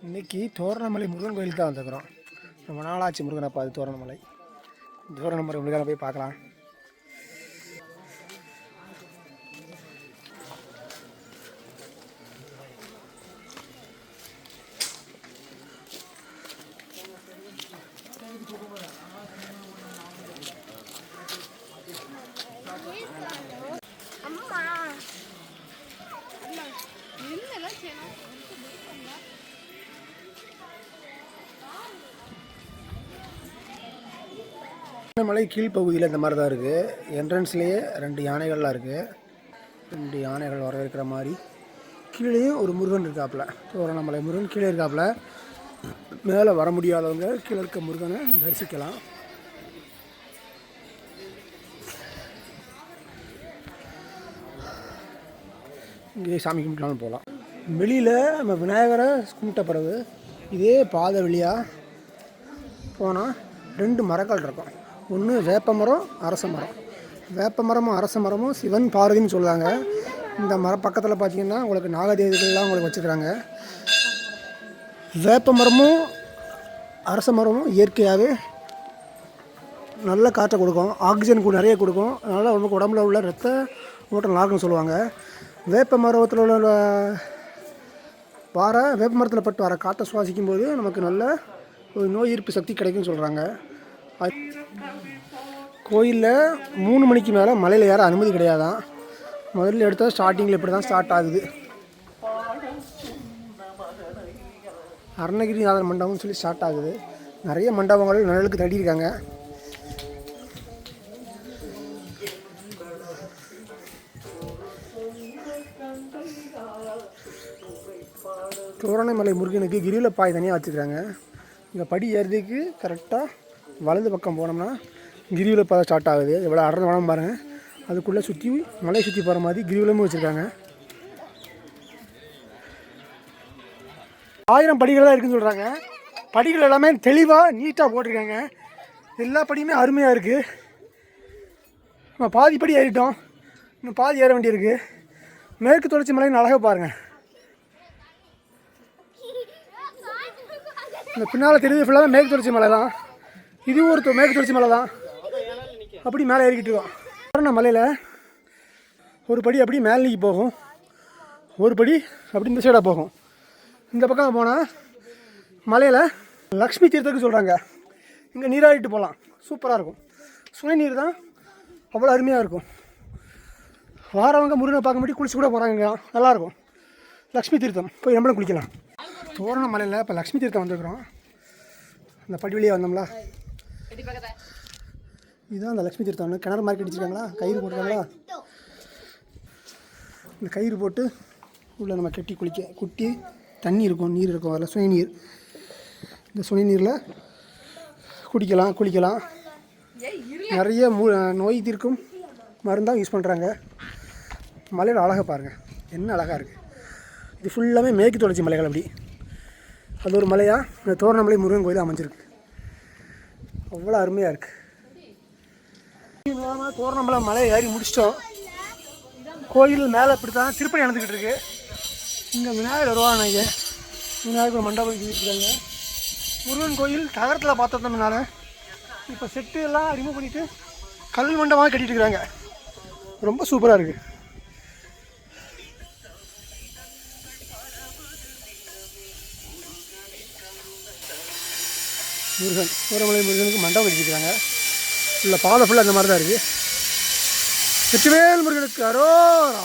இன்றைக்கி தோரணமலை முருகன் கோயிலுக்கு தான் வந்துருக்குறோம். ரொம்ப நாளாச்சு முருகனை பார்த்து. தோரணமலை முருகனை போய் பார்க்கலாம். மலை கீழ்ப்பகுதியில் இந்த மாதிரி தான் இருக்குது. என்ட்ரன்ஸ்லேயே 2 யானைகள்லாம் இருக்குது. 2 யானைகள் வரவேற்கிற மாதிரி. கீழேயும் ஒரு முருகன் இருக்காப்புல. தோரணமலை முருகன் கீழே இருக்காப்புல. மேலே வர முடியாதவங்க கீழே இருக்க முருகனை தரிசிக்கலாம். இங்கே சாமி கும்பிட்டாலும் போகலாம். வெளியில் நம்ம விநாயகரை கும்பிட்ட பிறகு இதே பாதை வழியாக போனால் 2 மரங்கள் இருக்கும். ஒன்று வேப்ப மரம், அரச மரம். வேப்ப மரமும் அரச மரமும் சிவன் பார்வதின்னு சொல்லுவாங்க. இந்த பக்கத்தில் பார்த்தீங்கன்னா உங்களுக்கு நாகதேவதைகள்லாம் உங்களுக்கு வச்சுக்கிறாங்க. வேப்ப மரமும் அரச மரமும் இயற்கையாகவே நல்ல காற்றை கொடுக்கும், ஆக்சிஜன் நிறைய கொடுக்கும். அதனால் நமக்கு உடம்புல உள்ள ரத்த ஓட்டம் நாக்குன்னு சொல்லுவாங்க. வேப்ப மரத்தில் உள்ள வேப்ப மரத்தில் பட்டு வர காற்றை சுவாசிக்கும் போது நமக்கு நல்ல ஒரு நோய் எதிர்ப்பு சக்தி கிடைக்குன்னு சொல்கிறாங்க. கோயிலில் 3 மணிக்கு மேலே மலையில் ஏற அனுமதி கிடையாதான். முதல்ல எடுத்தால் ஸ்டார்டிங்கில் இப்படி தான் ஸ்டார்ட் ஆகுது. அருணகிரிநாதர் மண்டபம்னு சொல்லி ஸ்டார்ட் ஆகுது. நிறைய மண்டபங்கள் நிழலுக்கு தட்டியிருக்காங்க. தோரணமலை முருகனுக்கு கிரிவல பாய் தனியாக வச்சுக்கிறாங்க. இங்கே படி ஏறதுக்கு கரெக்டாக வலது பக்கம் போனோம்னா கிரிவல பாதை ஸ்டார்ட் ஆகுது. எவ்வளோ அடர்ந்து வளம் பாருங்கள். அதுக்குள்ளே சுற்றி மலை சுற்றி போகிற மாதிரி கிரிவலமும் வச்சுருக்காங்க. 1000 படிகள் தான் இருக்குதுன்னு சொல்கிறாங்க. படிகள் எல்லாமே தெளிவாக நீட்டாக போட்டிருக்காங்க. எல்லா படியுமே அருமையாக இருக்குது. நம்ம பாதி படி ஏறிட்டோம், இன்னும் பாதி ஏற வேண்டியிருக்கு. மேற்கு தொடர்ச்சி மலைன்னு அழகாக பாருங்கள். இந்த பின்னால் தெரிஞ்சு ஃபுல்லாக மேற்கு தொடர்ச்சி மலை தான். இதுவும் ஒரு மேற்கு தொடர்ச்சி மலை தான். அப்படி மேலே ஏறிக்கிட்டு இருக்கோம். தோரண மலையில் ஒரு படி அப்படி மேலே நீக்கி போகும், ஒரு படி அப்படி இந்த சைடாக போகும். இந்த பக்கம் போனால் மலையில் லக்ஷ்மி தீர்த்தத்துக்கு சொல்கிறாங்க. இங்கே நீராடிட்டு போகலாம், சூப்பராக இருக்கும். சுனை நீர் தான், அவ்வளோ அருமையாக இருக்கும். வாரவங்க முருகனை பார்க்க முடியும், குளிச்சு கூட போகிறாங்க, நல்லாயிருக்கும். லக்ஷ்மி தீர்த்தம் போய் நம்மளும் குளிக்கலாம். தோரண மலையில் இப்போ லக்ஷ்மி தீர்த்தம் வந்துருக்குறோம். அந்த படி வழியாக வந்தோம்ல, இதுதான் அந்த லக்ஷ்மி தீர்த்தம். கிணறு மார்க்கெட் வச்சுருக்காங்களா, கயிறு போட்டுருக்காங்களா. இந்த கயிறு போட்டு உள்ளே நம்ம கட்டி குட்டி தண்ணி இருக்கும், நீர் இருக்கும். அதில் சுனை நீர். இந்த சுனை நீரில் குளிக்கலாம். நிறைய நோய் தீர்க்கும் மருந்தாக யூஸ் பண்ணுறாங்க. மலையில் அழகாக பாருங்கள், என்ன அழகாக இருக்குது. இது ஃபுல்லாமே மேற்கு தொடர்ச்சி மலைகள். அப்படி அது ஒரு மலையாக இந்த தோரணமலை முருகன் கோயில் அமைஞ்சிருக்கு. அவ்வளோ அருமையாக இருக்குது. தோரணமலை மலை ஏறி முடிச்சிட்டோம். கோயில் மேலே இப்படி தான் திருப்பணி நடந்துக்கிட்டு இருக்கு. இங்கே விநாயகர் வருவாங்க. இங்கே விநாயகர் மண்டபம் இருக்காங்க. முருகன் கோயில் தகரத்தில் பார்த்தோம்னால இப்போ செட்டு எல்லாம் ரிமூவ் பண்ணிவிட்டு கல் மண்டபமாக கட்டிகிட்டு இருக்கிறாங்க. ரொம்ப சூப்பராக இருக்குது. தோரணமலை முருகனுக்கு மண்டபம் கட்டிருக்கிறாங்க. இல்லை பாதை ஃபுல்லாக அந்த மாதிரி தான் இருக்குது. வெற்றிவேல் முருகனுக்கு அரோரா.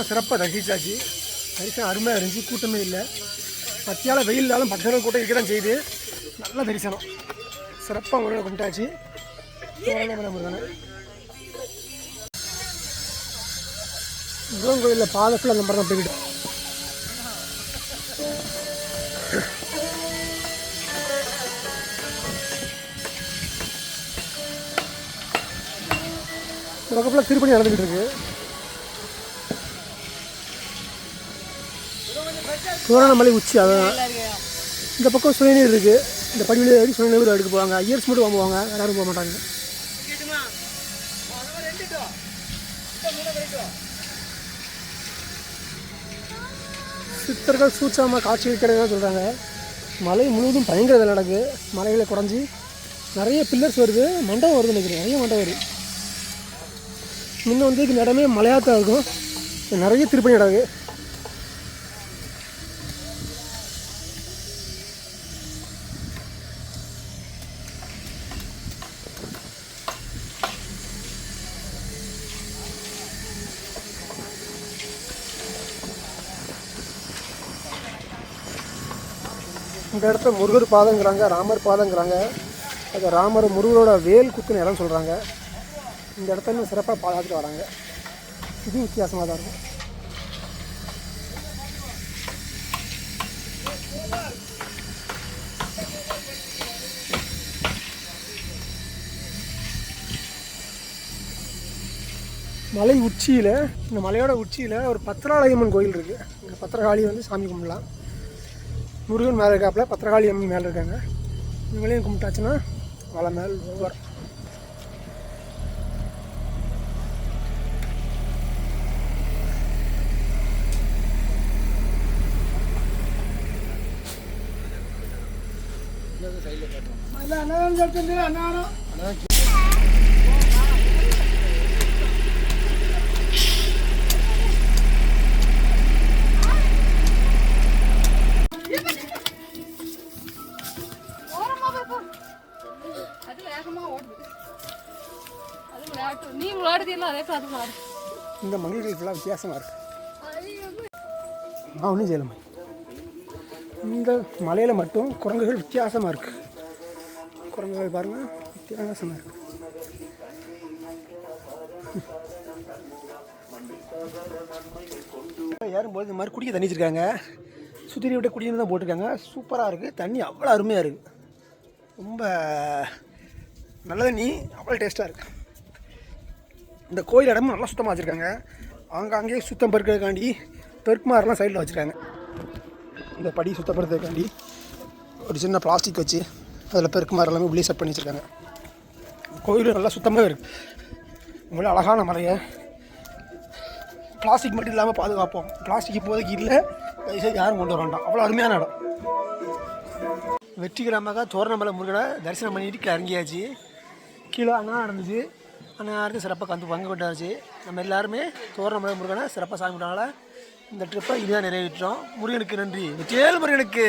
சிறப்பாக தரிசிச்சாச்சு. தரிசனம் அருமையாக இருந்துச்சு. கூட்டமே இல்லை. மத்தியால வெயிலாலும் பக்தர்கள் கூட்டம் இருக்க தான் செய்யுது. நல்ல தரிசனம். சிறப்பாக முருகனை கும்பிட்டாச்சு. முருகன் கோயிலில் பாதை ஃபுல்லாக அந்த மாதிரி தான் போய்கிட்டு. இந்த பக்கம் ஃபுல்லாக திருப்பணி நடந்துக்கிட்டு இருக்கு. தோரணமலை உச்சி அதான். இந்த பக்கம் சுயநீர் இருக்குது. இந்த படிவில் ஏறி சுயநீர் எடுக்க போவாங்க. ஐயர்ஸ் மட்டும் வாங்குவாங்க, யாரும் போக மாட்டாங்க. சித்தர்கள் சூட்சமாக காட்சி வைக்கிறதா சொல்கிறாங்க. மலை முழுவதும் பயங்கர இதில் நடக்குது. மலைகளை குறைஞ்சி நிறைய பில்லர்ஸ் வருது, மண்டபம் வருதுன்னு நினைக்கிறேன். நிறைய மண்டபம் வருது. முன்ன வந்து இடமே மலையாத்தான் இருக்கும். நிறைய திருப்பணி நடக்குது. இந்த இடத்த முருகர் பாதங்கிறாங்க, ராமர் பாதங்கிறாங்க. அது ராமர் முருகரோட வேல் குத்துன இடம் சொல்கிறாங்க. இந்த இடத்த இன்னும் சிறப்பாக பாதுகாத்துட்டு வராங்க. இது வித்தியாசமாக தான் இருக்கும். மலை உச்சியில், இந்த மலையோட உச்சியில் ஒரு பத்திரகாளியம்மன் கோயில் இருக்குது. இந்த பத்திரகாளி வந்து சாமி கும்பிடலாம். முருகன் மேலே இருக்காப்புல, பத்திரகாளி அம்மன் மேலே இருக்காங்க. இவங்களையும் கும்பிட்டாச்சுன்னா மலை மேல் ஓவர். இந்த மங்கிகள் ஃபுல்லாக வித்தியாசமாக இருக்குது. நான் ஒன்றும் செய்யலாமா. இந்த மலையில் மட்டும் குரங்குகள் வித்தியாசமாக இருக்குது. குரங்குகள் பாருங்கள், வித்தியாசமாக இருக்குது. ஏறும்போது இந்த மாதிரி குடிக்க தண்ணி வச்சுருக்காங்க. சுற்றி விட்ட குடின்னு தான் போட்டிருக்காங்க. சூப்பராக இருக்குது. தண்ணி அவ்வளோ அருமையாக இருக்குது. ரொம்ப நல்ல தண்ணி, அவ்வளோ டேஸ்ட்டாக இருக்குது. இந்த கோயில் இடமும் நல்லா சுத்தமாக வச்சுருக்காங்க. அங்கங்கே சுத்தம் பெருக்கிறதுக்காண்டி பெருக்குமாரெலாம் சைடில் வச்சுருக்காங்க. இந்த படி சுத்தப்படுத்துறதுக்காண்டி ஒரு சின்ன பிளாஸ்டிக் வச்சு அதில் பெருக்குமாறு எல்லாமே உள்ளே செட் பண்ணி வச்சுருக்காங்க. கோயில் நல்லா சுத்தமாக இருக்குது. இவ்வளோ அழகான மலையை பிளாஸ்டிக் மட்டும் இல்லாமல் பாதுகாப்போம். பிளாஸ்டிக் இப்போதைக்கு இல்லை, தயவுசெய்து யாரும் கொண்டு வர வேண்டாம். அவ்வளோ அருமையான இடம். வெற்றிகரமாக தோரணமலை முருகனை தரிசனம் பண்ணிட்டு இறங்கியாச்சு. கீழே அண்ணா நடந்துச்சு. அண்ணா சிறப்பாக கந்து பங்கு கொண்டாச்சு. நம்ம எல்லாருமே தோரணமலை முருகனை சிறப்பாக சாமி விட்டாங்கள இந்த ட்ரிப்பை இதுதான் நிறைவேற்றோம். முருகனுக்கு நன்றி. வெற்றிவேல் முருகனுக்கு.